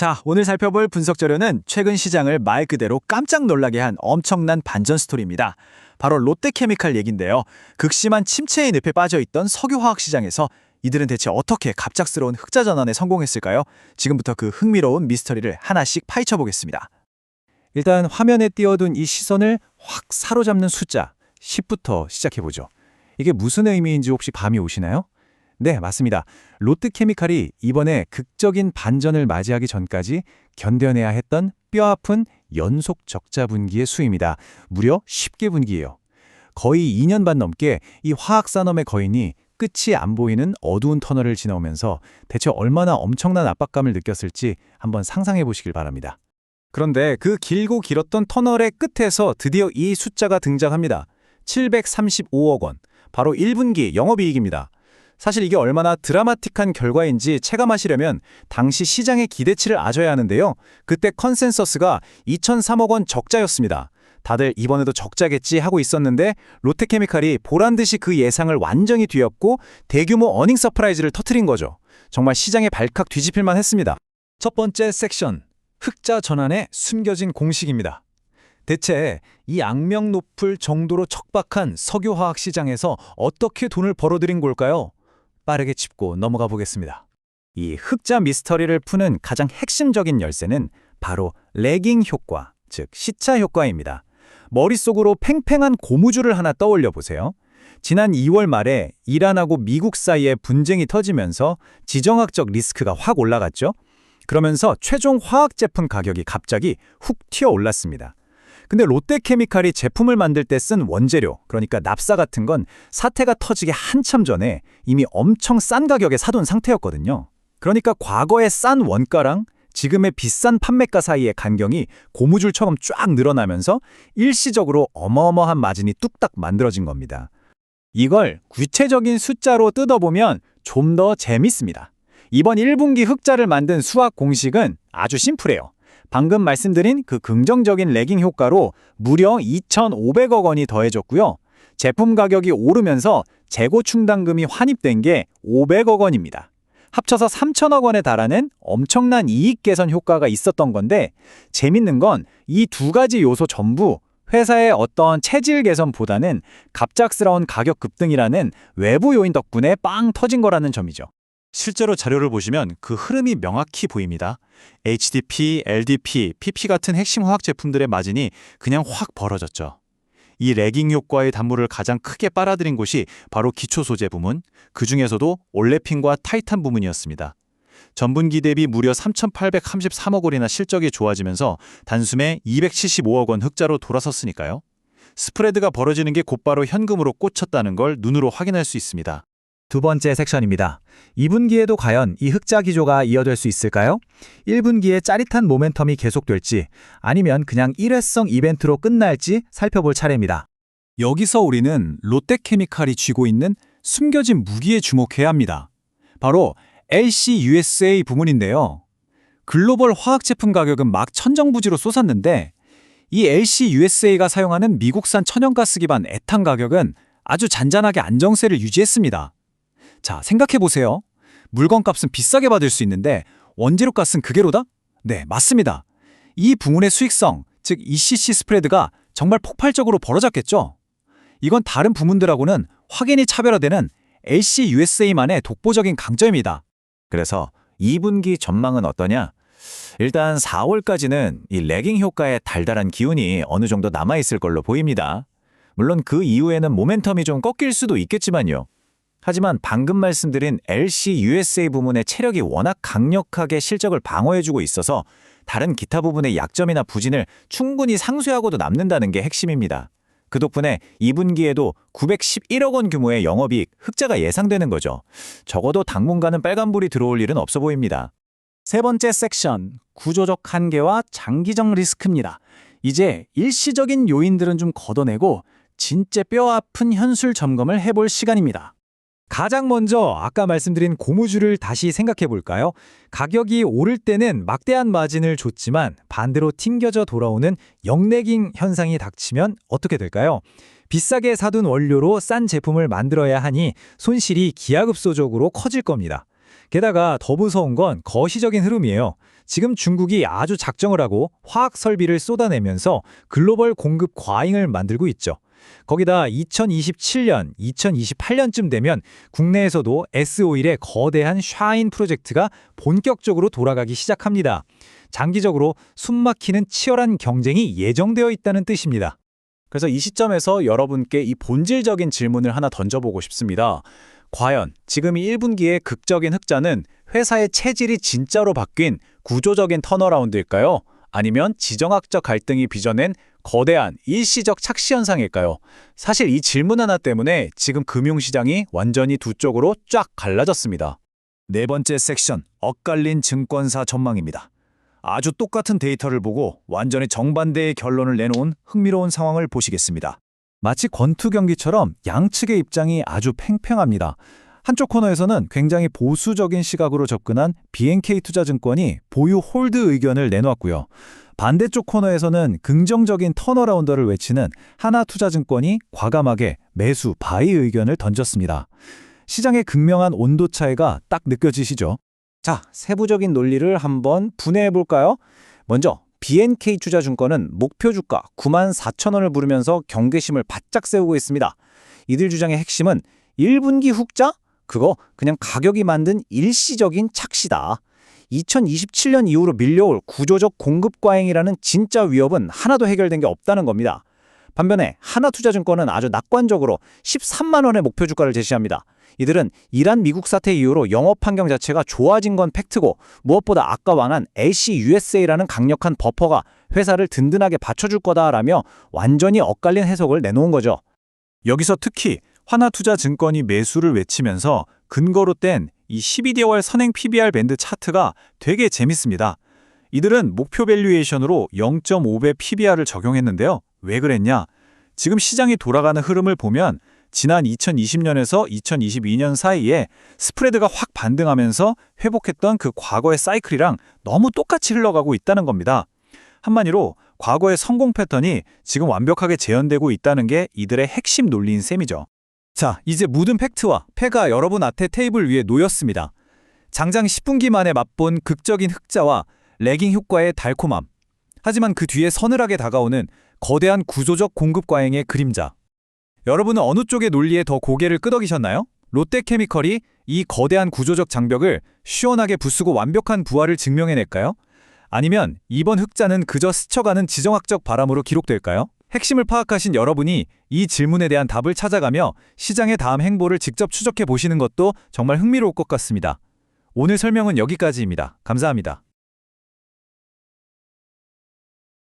자, 오늘 살펴볼 분석 자료는 최근 시장을 말 그대로 깜짝 놀라게 한 엄청난 반전 스토리입니다. 바로 롯데케미칼 얘긴데요. 극심한 침체의 늪에 빠져있던 석유화학 시장에서 이들은 대체 어떻게 갑작스러운 흑자 전환에 성공했을까요? 지금부터 그 흥미로운 미스터리를 하나씩 파헤쳐 보겠습니다. 일단 화면에 띄워둔 이 시선을 확 사로잡는 숫자 10부터 시작해보죠. 이게 무슨 의미인지 혹시 감이 오시나요? 네, 맞습니다. 롯데케미칼이 이번에 극적인 반전을 맞이하기 전까지 견뎌내야 했던 뼈아픈 연속 적자 분기의 수입니다. 무려 10개 분기예요. 거의 2년 반 넘게 이 화학산업의 거인이 끝이 안 보이는 어두운 터널을 지나오면서 대체 얼마나 엄청난 압박감을 느꼈을지 한번 상상해 보시길 바랍니다. 그런데 그 길고 길었던 터널의 끝에서 드디어 이 숫자가 등장합니다. 735억 원, 바로 1분기 영업이익입니다. 사실 이게 얼마나 드라마틱한 결과인지 체감하시려면 당시 시장의 기대치를 아셔야 하는데요. 그때 컨센서스가 2,003억 원 적자였습니다. 다들 이번에도 적자겠지 하고 있었는데 롯데케미칼이 보란듯이 그 예상을 완전히 뒤엎고 대규모 어닝 서프라이즈를 터뜨린 거죠. 정말 시장의 발칵 뒤집힐만 했습니다. 첫 번째 섹션, 흑자 전환의 숨겨진 공식입니다. 대체 이 악명 높을 정도로 척박한 석유화학 시장에서 어떻게 돈을 벌어들인 걸까요? 빠르게 짚고 넘어가 보겠습니다. 이 흑자 미스터리를 푸는 가장 핵심적인 열쇠는 바로 레깅 효과, 즉 시차 효과입니다. 머릿속으로 팽팽한 고무줄을 하나 떠올려 보세요. 지난 2월 말에 이란하고 미국 사이에 분쟁이 터지면서 지정학적 리스크가 확 올라갔죠. 그러면서 최종 화학 제품 가격이 갑자기 훅 튀어 올랐습니다. 근데 롯데케미칼이 제품을 만들 때 쓴 원재료, 그러니까 납사 같은 건 사태가 터지기 한참 전에 이미 엄청 싼 가격에 사둔 상태였거든요. 그러니까 과거의 싼 원가랑 지금의 비싼 판매가 사이의 간경이 고무줄처럼 쫙 늘어나면서 일시적으로 어마어마한 마진이 뚝딱 만들어진 겁니다. 이걸 구체적인 숫자로 뜯어보면 좀 더 재밌습니다. 이번 1분기 흑자를 만든 수학 공식은 아주 심플해요. 방금 말씀드린 그 긍정적인 레깅 효과로 무려 2,500억 원이 더해졌고요. 제품 가격이 오르면서 재고 충당금이 환입된 게 500억 원입니다. 합쳐서 3,000억 원에 달하는 엄청난 이익 개선 효과가 있었던 건데 재밌는 건 이 두 가지 요소 전부 회사의 어떤 체질 개선보다는 갑작스러운 가격 급등이라는 외부 요인 덕분에 빵 터진 거라는 점이죠. 실제로 자료를 보시면 그 흐름이 명확히 보입니다. HDP, LDP, PP 같은 핵심 화학 제품들의 마진이 그냥 확 벌어졌죠. 이 레깅 효과의 단물을 가장 크게 빨아들인 곳이 바로 기초 소재 부문, 그중에서도 올레핀과 타이탄 부문이었습니다. 전분기 대비 무려 3,833억 원이나 실적이 좋아지면서 단숨에 275억 원 흑자로 돌아섰으니까요. 스프레드가 벌어지는 게 곧바로 현금으로 꽂혔다는 걸 눈으로 확인할 수 있습니다. 두 번째 섹션입니다. 2분기에도 과연 이 흑자 기조가 이어질 수 있을까요? 1분기에 짜릿한 모멘텀이 계속될지 아니면 그냥 일회성 이벤트로 끝날지 살펴볼 차례입니다. 여기서 우리는 롯데케미칼이 쥐고 있는 숨겨진 무기에 주목해야 합니다. 바로 LC-USA 부문인데요. 글로벌 화학 제품 가격은 막 천정부지로 솟았는데 이 LC-USA가 사용하는 미국산 천연가스 기반 에탄 가격은 아주 잔잔하게 안정세를 유지했습니다. 자, 생각해보세요. 물건값은 비싸게 받을 수 있는데 원재료값은 그대로다? 네, 맞습니다. 이 부문의 수익성, 즉 ECC 스프레드가 정말 폭발적으로 벌어졌겠죠? 이건 다른 부문들하고는 확연히 차별화되는 LC-USA만의 독보적인 강점입니다. 그래서 2분기 전망은 어떠냐? 일단 4월까지는 이 레깅 효과의 달달한 기운이 어느 정도 남아있을 걸로 보입니다. 물론 그 이후에는 모멘텀이 좀 꺾일 수도 있겠지만요. 하지만 방금 말씀드린 LC-USA 부문의 체력이 워낙 강력하게 실적을 방어해주고 있어서 다른 기타 부분의 약점이나 부진을 충분히 상쇄하고도 남는다는 게 핵심입니다. 그 덕분에 2분기에도 911억 원 규모의 영업이익 흑자가 예상되는 거죠. 적어도 당분간은 빨간불이 들어올 일은 없어 보입니다. 세 번째 섹션, 구조적 한계와 장기적 리스크입니다. 이제 일시적인 요인들은 좀 걷어내고 진짜 뼈아픈 현실 점검을 해볼 시간입니다. 가장 먼저 아까 말씀드린 고무줄을 다시 생각해 볼까요? 가격이 오를 때는 막대한 마진을 줬지만 반대로 튕겨져 돌아오는 역레깅 현상이 닥치면 어떻게 될까요? 비싸게 사둔 원료로 싼 제품을 만들어야 하니 손실이 기하급수적으로 커질 겁니다. 게다가 더 무서운 건 거시적인 흐름이에요. 지금 중국이 아주 작정을 하고 화학 설비를 쏟아내면서 글로벌 공급 과잉을 만들고 있죠. 거기다 2027년, 2028년쯤 되면 국내에서도 S-오일의 거대한 샤인 프로젝트가 본격적으로 돌아가기 시작합니다. 장기적으로 숨막히는 치열한 경쟁이 예정되어 있다는 뜻입니다. 그래서 이 시점에서 여러분께 이 본질적인 질문을 하나 던져보고 싶습니다. 과연 지금 이 1분기의 극적인 흑자는 회사의 체질이 진짜로 바뀐 구조적인 턴어라운드일까요? 아니면 지정학적 갈등이 빚어낸 거대한 일시적 착시 현상일까요? 사실 이 질문 하나 때문에 지금 금융시장이 완전히 두 쪽으로 쫙 갈라졌습니다. 네 번째 섹션, 엇갈린 증권사 전망입니다. 아주 똑같은 데이터를 보고 완전히 정반대의 결론을 내놓은 흥미로운 상황을 보시겠습니다. 마치 권투 경기처럼 양측의 입장이 아주 팽팽합니다. 한쪽 코너에서는 굉장히 보수적인 시각으로 접근한 BNK투자증권이 보유 홀드 의견을 내놓았고요. 반대쪽 코너에서는 긍정적인 턴어라운더를 외치는 하나투자증권이 과감하게 매수 바이 의견을 던졌습니다. 시장의 극명한 온도 차이가 딱 느껴지시죠? 자, 세부적인 논리를 한번 분해해 볼까요? 먼저 BNK투자증권은 목표 주가 94,000원을 부르면서 경계심을 바짝 세우고 있습니다. 이들 주장의 핵심은 1분기 훅자? 그거 그냥 가격이 만든 일시적인 착시다. 2027년 이후로 밀려올 구조적 공급 과잉이라는 진짜 위협은 하나도 해결된 게 없다는 겁니다. 반면에 하나투자증권은 아주 낙관적으로 13만 원의 목표 주가를 제시합니다. 이들은 이란 미국 사태 이후로 영업 환경 자체가 좋아진 건 팩트고 무엇보다 아까 완한 LCUSA라는 강력한 버퍼가 회사를 든든하게 받쳐줄 거다라며 완전히 엇갈린 해석을 내놓은 거죠. 여기서 특히 하나투자증권이 매수를 외치면서 근거로 뗀 이 12개월 선행 PBR 밴드 차트가 되게 재밌습니다. 이들은 목표 밸류에이션으로 0.5배 PBR을 적용했는데요. 왜 그랬냐? 지금 시장이 돌아가는 흐름을 보면 지난 2020년에서 2022년 사이에 스프레드가 확 반등하면서 회복했던 그 과거의 사이클이랑 너무 똑같이 흘러가고 있다는 겁니다. 한마디로 과거의 성공 패턴이 지금 완벽하게 재현되고 있다는 게 이들의 핵심 논리인 셈이죠. 자, 이제 모든 팩트와 패가 여러분 앞에 테이블 위에 놓였습니다. 장장 10분기 만에 맛본 극적인 흑자와 레깅 효과의 달콤함. 하지만 그 뒤에 서늘하게 다가오는 거대한 구조적 공급 과잉의 그림자. 여러분은 어느 쪽의 논리에 더 고개를 끄덕이셨나요? 롯데케미컬이 이 거대한 구조적 장벽을 시원하게 부수고 완벽한 부활을 증명해낼까요? 아니면 이번 흑자는 그저 스쳐가는 지정학적 바람으로 기록될까요? 핵심을 파악하신 여러분이 이 질문에 대한 답을 찾아가며 시장의 다음 행보를 직접 추적해 보시는 것도 정말 흥미로울 것 같습니다. 오늘 설명은 여기까지입니다. 감사합니다.